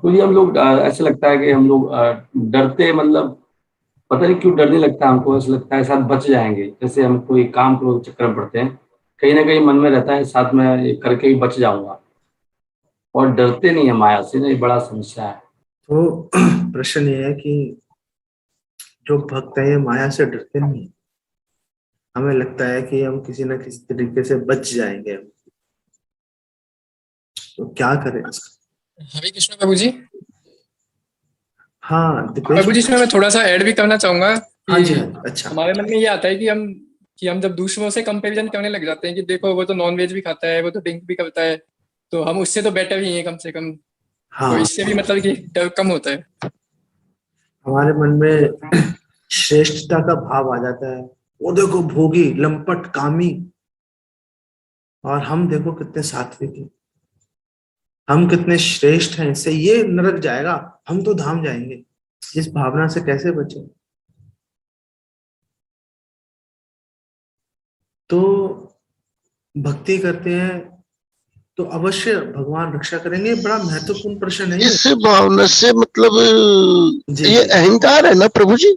तो ये हम लोग ऐसा लगता है कि हम लोग डरते, मतलब पता नहीं क्यों डरने लगता है हमको, ऐसा लगता है साथ बच जाएंगे, जैसे हम कोई काम को चक्कर में पड़ते हैं, कहीं ना कहीं मन में रहता है साथ में ये करके ही बच जाऊंगा, और डरते नहीं है माया से ना, ये बड़ा समस्या है। तो प्रश्न ये है कि जो भक्त है ये माया से डरते नहीं है। हमें लगता है कि हम किसी न किसी तरीके से बच जाएंगे। तो क्या करें इसका? हरे कृष्ण प्रभु जी। हाँ दीपेश। प्रभु जी, इसमें मैं थोड़ा सा ऐड भी करना चाहूंगा हाँ कि जी, हाँ जी, अच्छा। हमारे मन में ये आता है कि हम जब दूसरों से कंपैरिजन करने लग जाते हैं कि देखो वो तो नॉन वेज भी खाता है, वो तो ड्रिंक भी करता है, तो हम उससे तो बेटर ही हैं कम से कम। तो हाँ, इससे भी मतलब कि डर कम होता है। हमारे मन में श्रेष्ठता का भाव आ जाता है। वो देखो भोगी, लंपट, कामी, और हम देखो कितने सात्विक हैं, हम कितने श्रेष्ठ हैं, इससे ये नरक जाएगा, हम तो धाम जाएंगे। इस भावना से कैसे बचे? तो भक्ति करते हैं तो अवश्य भगवान रक्षा करेंगे। बड़ा महत्वपूर्ण प्रश्न है ये। इस भावना से मतलब जी ये जी। अहंकार है ना प्रभु जी?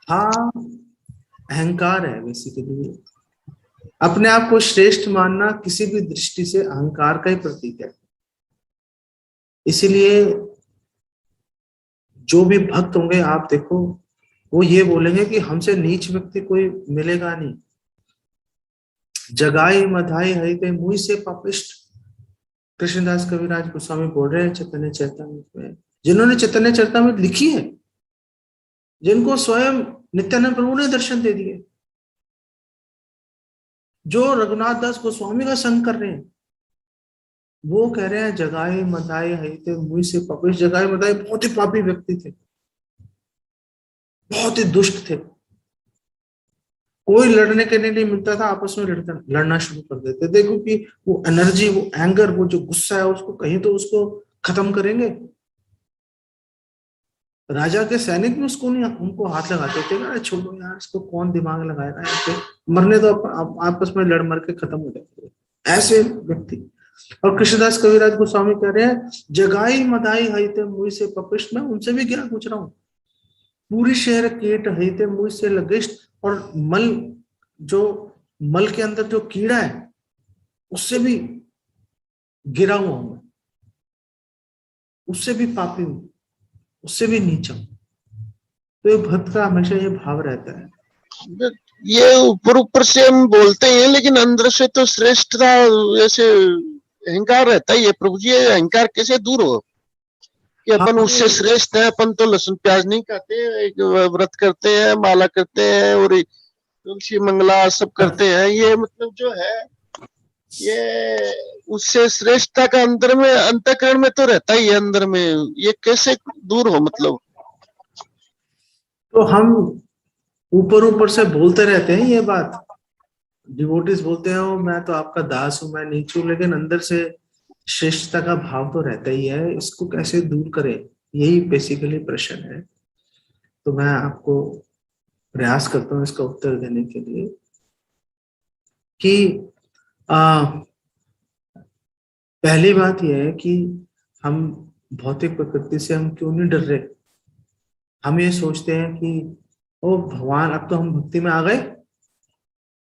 हाँ, अहंकार है बेसिकली। अपने आप को श्रेष्ठ मानना किसी भी दृष्टि से अहंकार का ही प्रतीक है। इसीलिए जो भी भक्त होंगे आप देखो, वो ये बोलेंगे कि हमसे नीच व्यक्ति कोई मिलेगा नहीं। जगाई मधाई हरि मुंह से पापिष्ट, कृष्णदास कविराज गोस्वामी बोल रहे हैं चैतन्य चैतामृत में, जिन्होंने चैतन्य चैतामृत लिखी है, जिनको स्वयं नित्यानंद प्रभु ने दर्शन दे दिए, जो रघुनाथ दास गोस्वामी का संग कर रहे हैं, वो कह रहे हैं जगाई मदाई हईते मुंह से पापिष्ट। जगाई मदाई बहुत ही पापी व्यक्ति थे, बहुत ही दुष्ट थे। कोई लड़ने के लिए नहीं मिलता था, आपस में लड़ना शुरू कर देते थे, क्योंकि वो एनर्जी, वो एंगर, वो जो गुस्सा है उसको कहीं तो उसको खत्म करेंगे। राजा के सैनिक भी उसको नहीं, उनको हाथ लगाते थे, अरे छोड़ो यार, इसको कौन दिमाग लगाएगा यहाँ पे, मरने तो आपस में लड़ मर के खत्म हो जाते थे ऐसे व्यक्ति। और कृष्णदास कविराज गोस्वामी कह रहे हैं जगाई मदाई हईते मुझ से पपिष्ट, मैं उनसे भी क्या पूछ रहा हूँ। पूरी शहर कीट हईते मुझ से लगिष्ट, और मल, जो मल के अंदर जो कीड़ा है उससे भी गिरा हुआ हूं मैं, उससे भी पापी हूं, उससे भी नीचा हूं। तो ये भक्त का हमेशा ये भाव रहता है। ये ऊपर ऊपर से हम बोलते हैं लेकिन अंदर से तो श्रेष्ठता ऐसे अहंकार रहता ही है प्रभु जी। ये अहंकार कैसे दूर हो कि हाँ अपन उससे श्रेष्ठ है, अपन तो लहसुन प्याज नहीं खाते, एक व्रत करते हैं, माला करते हैं और तुलसी मंगला सब करते हैं, ये मतलब जो है ये उससे श्रेष्ठता का अंदर में अंतःकरण में तो रहता ही है अंदर में, ये कैसे दूर हो मतलब? तो हम ऊपर ऊपर से बोलते रहते हैं ये बात, डिवोटीज बोलते हैं "ओ, मैं तो आपका दास हूं, मैं नीच हूं", लेकिन अंदर से श्रेष्ठता का भाव तो रहता ही है। इसको कैसे दूर करें, यही बेसिकली प्रश्न है। तो मैं आपको प्रयास करता हूँ इसका उत्तर देने के लिए कि आ, पहली बात यह है कि हम भौतिक प्रकृति से हम क्यों नहीं डर रहे। हम ये सोचते हैं कि ओ भगवान, अब तो हम भक्ति में आ गए,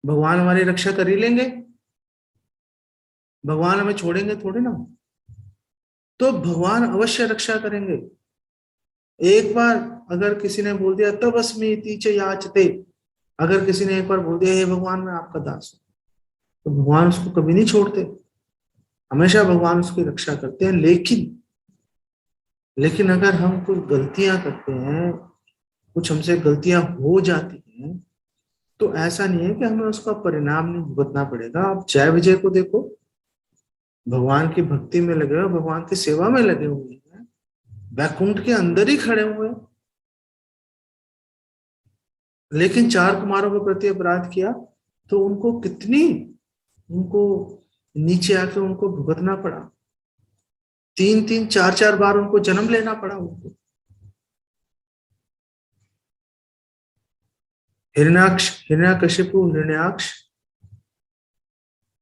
भगवान हमारी रक्षा कर ही लेंगे, भगवान हमें छोड़ेंगे थोड़े ना। तो भगवान अवश्य रक्षा करेंगे। एक बार अगर किसी ने बोल दिया तब अस्मि इति च याचते, अगर किसी ने एक बार बोल दिया हे भगवान मैं आपका दास हूं, तो भगवान उसको कभी नहीं छोड़ते, हमेशा भगवान उसकी रक्षा करते हैं। लेकिन अगर हम कुछ गलतियां करते हैं, कुछ हमसे गलतियां हो जाती हैं, तो ऐसा नहीं है कि हमें उसका परिणाम नहीं भुगतना पड़ेगा। आप जय विजय को देखो, भगवान की भक्ति में लगे हुए, भगवान की सेवा में लगे हुए हैं, वैकुंठ के अंदर ही खड़े हुए हैं, लेकिन चार कुमारों के प्रति अपराध किया तो उनको कितनी, उनको नीचे आके उनको भुगतना पड़ा, तीन तीन चार चार बार उनको जन्म लेना पड़ा उनको। हिरण्याक्ष, हिरण्याकशिपु, हिरण्याक्ष,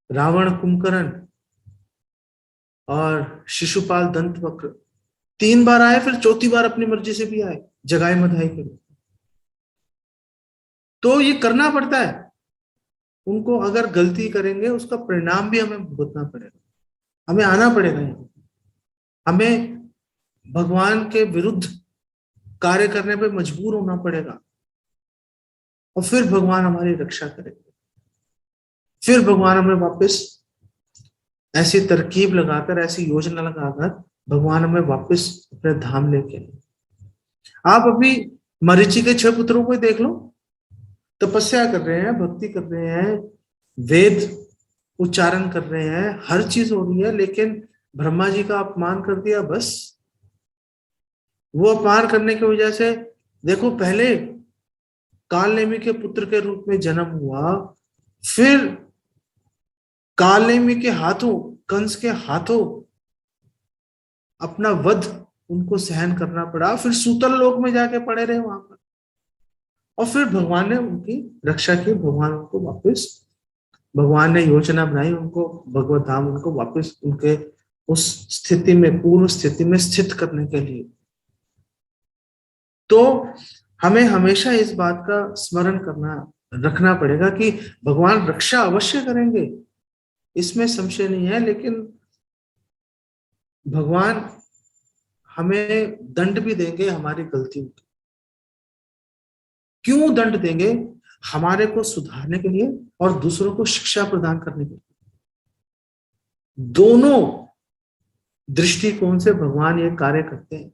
रावण, कुंभकर्ण, और शिशुपाल दंत वक्र 3 बार आए, फिर चौथी बार अपनी मर्जी से भी आए जगाए मधाई के रूप में। तो ये करना पड़ता है उनको, अगर गलती करेंगे उसका परिणाम भी हमें भुगतना पड़ेगा, हमें आना पड़ेगा यहाँ, हमें भगवान के विरुद्ध कार्य करने पे मजबूर होना पड़ेगा, और फिर भगवान हमारी रक्षा करेंगे, फिर भगवान हमें वापस ऐसी तरकीब लगाकर, ऐसी योजना लगाकर भगवान हमें वापस अपने धाम लेके आए। आप अभी मरीचि के 6 पुत्रों को ही देख लो, तपस्या कर रहे हैं, भक्ति कर रहे हैं, वेद उच्चारण कर रहे हैं, हर चीज हो रही है, लेकिन ब्रह्मा जी का अपमान कर दिया बस। वो अपमान करने की वजह से देखो, पहले कालनेमी के पुत्र के रूप में जन्म हुआ, फिर कालनेमी के हाथों, कंस के हाथों अपना वध उनको सहन करना पड़ा, फिर सूतल लोक में जाके पड़े रहे वहां पर, और फिर भगवान ने उनकी रक्षा की, भगवान उनको वापस, भगवान ने योजना बनाई उनको भगवत धाम, उनको वापस उनके उस स्थिति में, पूर्व स्थिति में स्थित करने के लिए। तो हमें हमेशा इस बात का स्मरण करना, रखना पड़ेगा कि भगवान रक्षा अवश्य करेंगे, इसमें संशय नहीं है, लेकिन भगवान हमें दंड भी देंगे हमारी गलतियों की। क्यों दंड देंगे? हमारे को सुधारने के लिए और दूसरों को शिक्षा प्रदान करने के लिए। दोनों दृष्टिकोण से भगवान ये कार्य करते हैं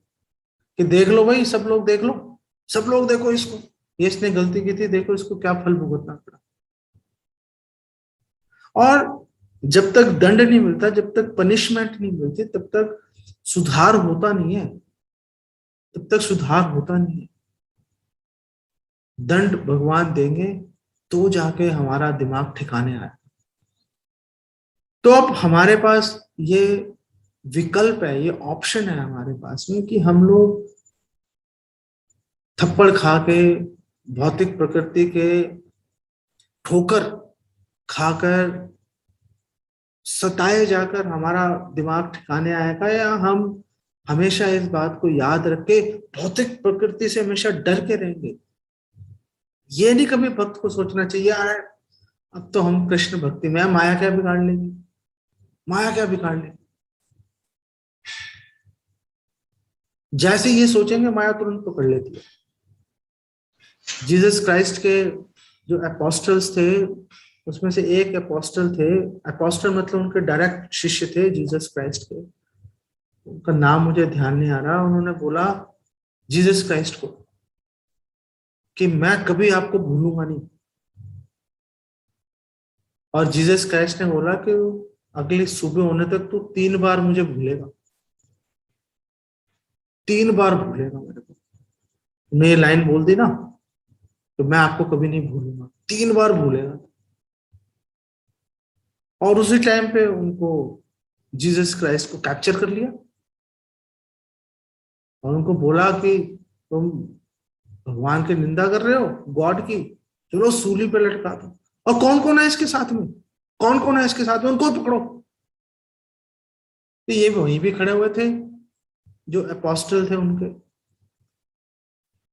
कि देख लो भाई, सब लोग देख लो, सब लोग देखो इसको, ये इसने गलती की थी, देखो इसको क्या फल भुगतना पड़ा। और जब तक दंड नहीं मिलता, जब तक पनिशमेंट नहीं मिलती, तब तक सुधार होता नहीं है, तब तक सुधार होता नहीं है। दंड भगवान देंगे तो जाके हमारा दिमाग ठिकाने आए। तो अब हमारे पास ये विकल्प है, ये ऑप्शन है हमारे पास में कि हम लोग थप्पड़ खा के, भौतिक प्रकृति के ठोकर खाकर, सताए जाकर हमारा दिमाग ठिकाने आएगा, या हम हमेशा इस बात को याद रख के भौतिक प्रकृति से हमेशा डर के रहेंगे। ये नहीं कभी भक्त को सोचना चाहिए यार अब तो हम कृष्ण भक्ति में, माया क्या बिगाड़ लेंगे, माया क्या बिगाड़ लेंगे। जैसे ये सोचेंगे माया तुरंत पकड़ लेती है। जीसस क्राइस्ट के जो अपोस्टल्स थे, उसमें से एक अपोस्टल थे, अपोस्टल मतलब उनके डायरेक्ट शिष्य थे जीसस क्राइस्ट के, उनका नाम मुझे ध्यान नहीं आ रहा। उन्होंने बोला जीसस क्राइस्ट को कि मैं कभी आपको भूलूंगा नहीं, और जीसस क्राइस्ट ने बोला कि अगली सुबह होने तक तू 3 बार मुझे भूलेगा, 3 बार भूलेगा मेरे को। तुमने ये लाइन बोल दी ना तो मैं आपको कभी नहीं भूलूंगा, 3 बार भूलेगा। और उसी टाइम पे उनको जीसस क्राइस्ट को कैप्चर कर लिया और उनको बोला कि तुम भगवान की निंदा कर रहे हो, गॉड की, चलो सूली पे लटका दो। और कौन कौन है इसके साथ में, कौन कौन है इसके साथ में, उनको पकड़ो। तो ये वहीं भी खड़े हुए थे जो अपोस्टल थे उनके।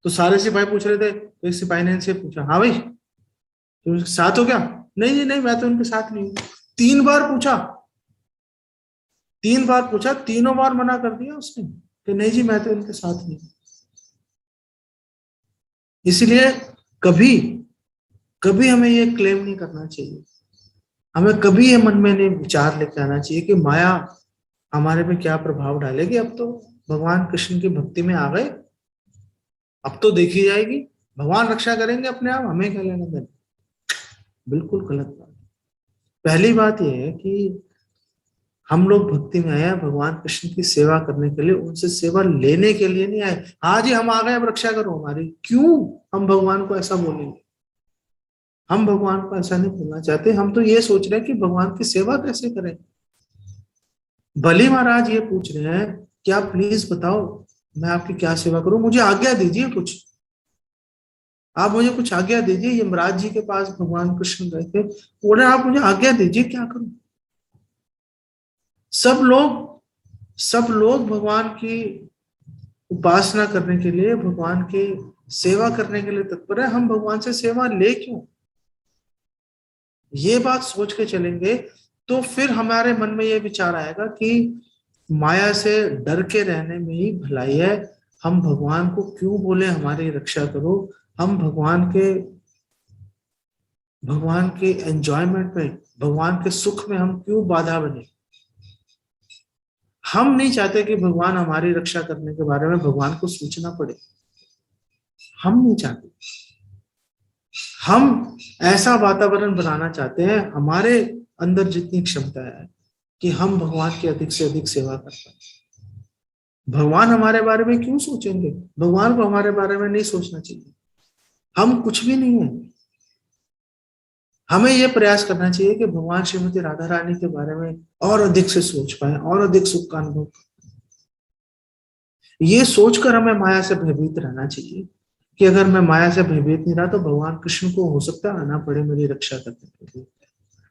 तो सारे सिपाही पूछ रहे थे, तो एक सिपाही ने इनसे पूछा, हाँ भाई तुम साथ हो क्या? नहीं जी नहीं, मैं तो उनके साथ नहीं हूँ। 3 बार पूछा, 3 बार पूछा, तीनों बार मना कर दिया उसने कि नहीं जी मैं तो उनके साथ नहीं हूँ। इसलिए कभी कभी हमें ये क्लेम नहीं करना चाहिए, हमें कभी ये मन में नहीं विचार लेके आना चाहिए कि माया हमारे पे क्या प्रभाव डालेगी। अब तो भगवान कृष्ण की भक्ति में आ गए, अब तो देखी जाएगी, भगवान रक्षा करेंगे अपने आप, हमें क्या लेना देना। बिल्कुल गलत बात। पहली बात यह है कि हम लोग भक्ति में आए हैं भगवान कृष्ण की सेवा करने के लिए, उनसे सेवा लेने के लिए नहीं आए। हाँ जी हम आ गए, अब रक्षा करो हमारी। क्यों हम भगवान को ऐसा बोलेंगे? हम भगवान को ऐसा नहीं बोलना चाहते। हम तो ये सोच रहे हैं कि भगवान की सेवा कैसे करें। बलि महाराज ये पूछ रहे हैं कि आप प्लीज बताओ मैं आपकी क्या सेवा करूं, मुझे आज्ञा दीजिए कुछ, आप मुझे कुछ आज्ञा दीजिए। यमराज जी के पास भगवान कृष्ण गए थे, बोले आप मुझे आज्ञा दीजिए क्या करूं। सब लोग भगवान की उपासना करने के लिए, भगवान की सेवा करने के लिए तत्पर है, हम भगवान से सेवा ले क्यों? ये बात सोच के चलेंगे तो फिर हमारे मन में ये विचार आएगा कि माया से डर के रहने में ही भलाई है। हम भगवान को क्यों बोले हमारी रक्षा करो? हम भगवान के एंजॉयमेंट में, भगवान के सुख में हम क्यों बाधा बने? हम नहीं चाहते कि भगवान हमारी रक्षा करने के बारे में भगवान को सोचना पड़े। हम नहीं चाहते। हम ऐसा वातावरण बनाना चाहते हैं हमारे अंदर जितनी क्षमता है कि हम भगवान की अधिक से अधिक सेवा कर पाए। भगवान हमारे बारे में क्यों सोचेंगे? भगवान को हमारे बारे में नहीं सोचना चाहिए। हम कुछ भी नहीं है। हमें यह प्रयास करना चाहिए कि भगवान श्रीमती राधा रानी के बारे में और अधिक से सोच पाए और अधिक सुख का अनुभव। ये सोचकर हमें माया से भयभीत रहना चाहिए कि अगर मैं माया से भयभीत नहीं रहा तो भगवान कृष्ण को हो सकता है आना पड़े मेरी रक्षा करने के लिए।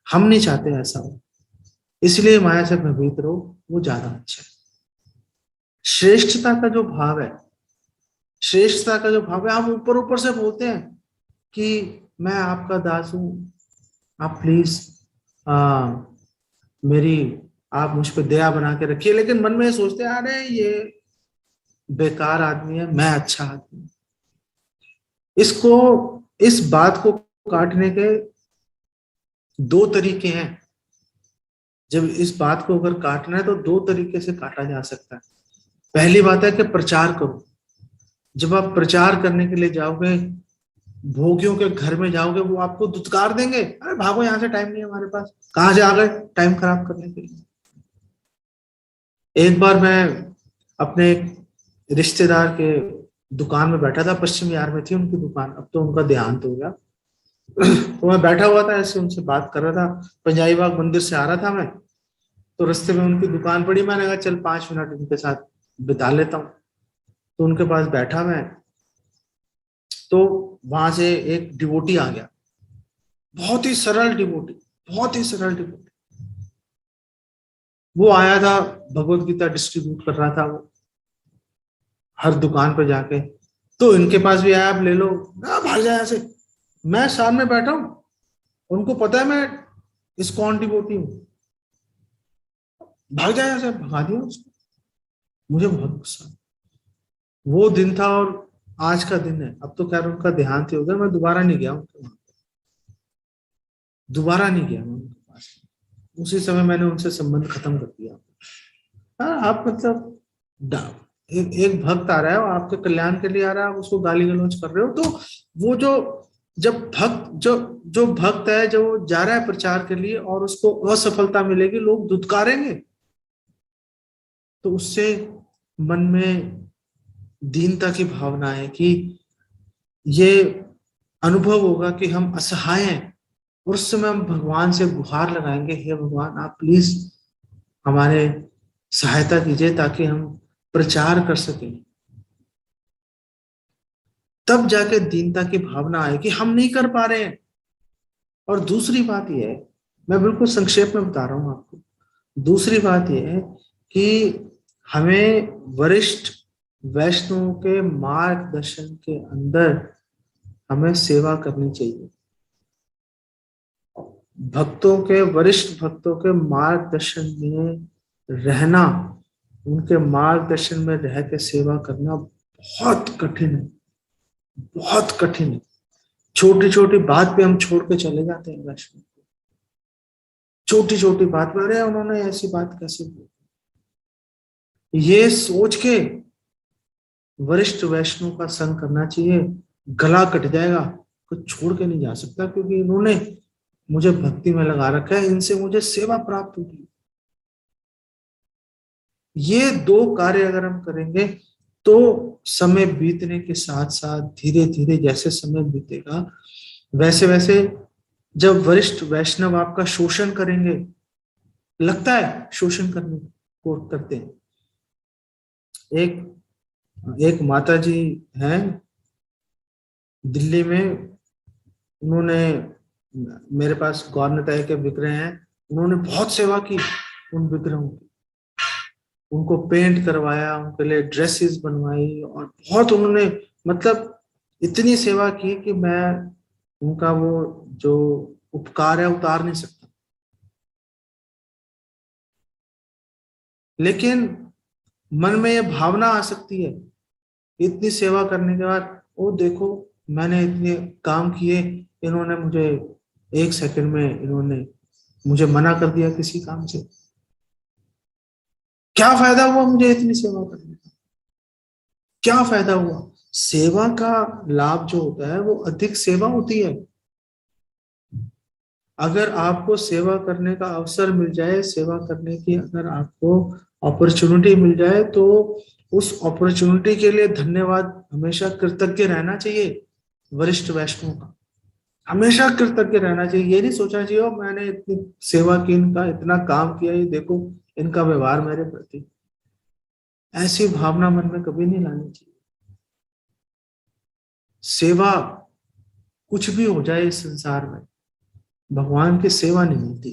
हम नहीं चाहते ऐसा हो, इसलिए माया से भयभीत रहो, वो ज्यादा अच्छा है। श्रेष्ठता का जो भाव है, श्रेष्ठता का जो भाव है, हम ऊपर ऊपर से बोलते हैं कि मैं आपका दास हूं, आप प्लीज आप मुझ पर दया बना के रखिए, लेकिन मन में सोचते हैं अरे ये बेकार आदमी है, मैं अच्छा आदमी हूं। इस बात को काटने के दो तरीके हैं। जब इस बात को अगर काटना है तो दो तरीके से काटा जा सकता है। पहली बात है कि प्रचार करो। जब आप प्रचार करने के लिए जाओगे, भोगियों के घर में जाओगे, वो आपको दुत्कार देंगे, अरे भागो यहाँ से, टाइम नहीं है हमारे पास। कहाँ से आ गए टाइम खराब करने के लिए? एक बार मैं अपने रिश्तेदार के दुकान में बैठा था, पश्चिम बिहार में थी उनकी दुकान, अब तो उनका देहांत हो गया। तो मैं बैठा हुआ था, ऐसे उनसे बात कर रहा था। पंजाबी बाग मंदिर से आ रहा था मैं, तो रास्ते में उनकी दुकान पड़ी। मैंने कहा चल 5 मिनट उनके साथ बिता लेता हूँ। तो उनके पास बैठा मैं, तो वहां से एक डिवोटी आ गया, बहुत ही सरल डिवोटी, बहुत ही सरल डिवोटी। वो आया था, भगवत गीता डिस्ट्रीब्यूट कर रहा था वो हर दुकान पे जाके। तो इनके पास भी आया, आप ले लो, भाग जाए ऐसे। मैं सामने बैठा हूं, उनको पता है मैं इस्कॉन डिवोटी हूं, भाग जाए ऐसे, भगा दिया उसको। मुझे बहुत गुस्सा। वो दिन था और आज का दिन है। अब तो खैर उनका देहांत ही हो गया। मैं दोबारा नहीं गया उनके वहां, दोबारा नहीं गया मैं उनके पास। उसी समय मैंने उनसे संबंध खत्म कर दिया। हाँ, आप मतलब एक भक्त आ रहा है और आपके कल्याण के लिए आ रहा है, आप उसको गाली गलौज कर रहे हो, तो वो जो भक्त है, जो जा रहा है प्रचार के लिए और उसको असफलता मिलेगी, लोग धुतकारेंगे, तो उससे मन में दीनता की भावना है कि ये अनुभव होगा कि हम असहाय हैं। और उस समय हम भगवान से गुहार लगाएंगे, हे भगवान आप प्लीज हमारे सहायता कीजिए ताकि हम प्रचार कर सकें। तब जाके दीनता की भावना आए कि हम नहीं कर पा रहे हैं। और दूसरी बात यह है, मैं बिल्कुल संक्षेप में बता रहा हूं आपको, दूसरी बात यह है कि हमें वरिष्ठ वैष्णवों के मार्गदर्शन के अंदर हमें सेवा करनी चाहिए। वरिष्ठ भक्तों के मार्गदर्शन में रहना, उनके मार्गदर्शन में रह के सेवा करना बहुत कठिन है, बहुत कठिन है। छोटी छोटी बात पे हम छोड़ के चले जाते हैं वैष्णव को। छोटी छोटी बात पे, अरे उन्होंने ऐसी बात कैसे बोली, ये सोच के वरिष्ठ वैष्णव का संग करना चाहिए। गला कट जाएगा, कुछ छोड़ के नहीं जा सकता, क्योंकि इन्होंने मुझे भक्ति में लगा रखा है, इनसे मुझे सेवा प्राप्त होगी। ये दो कार्य अगर हम करेंगे तो समय बीतने के साथ साथ धीरे धीरे जैसे समय बीतेगा, वैसे वैसे जब वरिष्ठ वैष्णव आपका शोषण करेंगे, लगता है शोषण करने को करते हैं। एक माता जी हैं दिल्ली में, उन्होंने मेरे पास गौर निताई के विग्रह हैं, उन्होंने बहुत सेवा की उन विग्रहों की। उनको पेंट करवाया, उनके लिए ड्रेसेस बनवाई, और बहुत उन्होंने मतलब इतनी सेवा की कि मैं उनका वो जो उपकार है उतार नहीं सकता। लेकिन मन में ये भावना आ सकती है इतनी सेवा करने के बाद, ओ देखो मैंने इतने काम किए, इन्होंने मुझे 1 सेकंड में इन्होंने मुझे मना कर दिया किसी काम से, क्या फायदा हुआ मुझे इतनी सेवा करने का? क्या फायदा हुआ? सेवा का लाभ जो होता है वो अधिक सेवा होती है। अगर आपको सेवा करने का अवसर मिल जाए, सेवा करने की अगर आपको अपॉर्चुनिटी मिल जाए, तो उस अपॉर्चुनिटी के लिए धन्यवाद हमेशा कृतज्ञ रहना चाहिए। वरिष्ठ वैष्णव का हमेशा कृतज्ञ रहना चाहिए। ये नहीं सोचना चाहिए "ओ, मैंने इतनी सेवा की, इनका इतना काम किया, ये देखो इनका व्यवहार मेरे प्रति"। ऐसी भावना मन में कभी नहीं लानी चाहिए। सेवा कुछ भी हो जाए इस संसार में, भगवान की सेवा नहीं मिलती।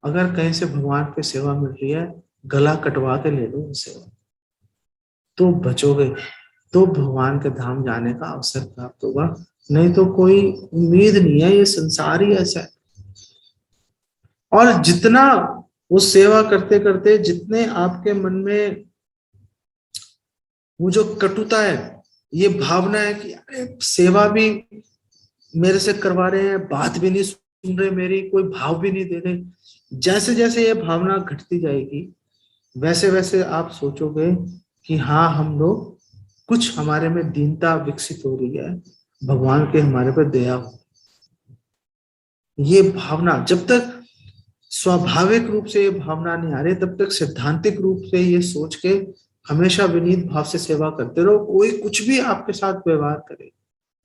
अगर कहीं से भगवान की सेवा मिल रही है, गला कटवा के ले लो सेवा, तो बचोगे, तो भगवान के धाम जाने का अवसर प्राप्त होगा। नहीं तो कोई उम्मीद नहीं है, ये संसार ही ऐसा है। और जितना वो सेवा करते करते जितने आपके मन में वो जो कटुता है, ये भावना है कि अरे सेवा भी मेरे से करवा रहे हैं, बात भी नहीं सुन रहे मेरी, कोई भाव भी नहीं दे रहे, जैसे जैसे ये भावना घटती जाएगी, वैसे वैसे आप सोचोगे कि हाँ हम लोग कुछ, हमारे में दीनता विकसित हो रही है, भगवान के हमारे पर दया हो। ये भावना जब तक स्वाभाविक रूप से ये भावना नहीं आ रही, तब तक सैद्धांतिक रूप से ये सोच के हमेशा विनीत भाव से सेवा करते रहो। कोई कुछ भी आपके साथ व्यवहार करे,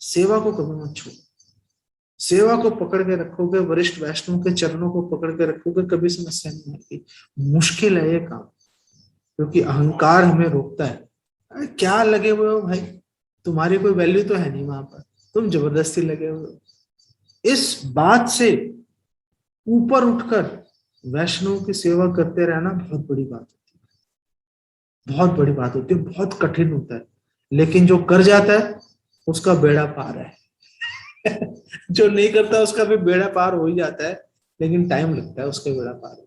सेवा को कभी मत छोड़ो। सेवा को पकड़ के रखोगे, वरिष्ठ वैष्णव के चरणों को पकड़ के रखोगे, कभी समस्या नहीं आएगी। मुश्किल है ये काम, क्योंकि अहंकार हमें रोकता है। अरे क्या लगे हुए हो भाई, तुम्हारी कोई वैल्यू तो है नहीं वहां पर, तुम जबरदस्ती लगे हुए हो। इस बात से ऊपर उठकर वैष्णव की सेवा करते रहना बहुत बड़ी बात होती है, बहुत बड़ी बात होती है, बहुत कठिन होता है। लेकिन जो कर जाता है उसका बेड़ा पार है। जो नहीं करता उसका भी बेड़ा पार हो ही जाता है, लेकिन टाइम लगता है उसके बेड़ा पार।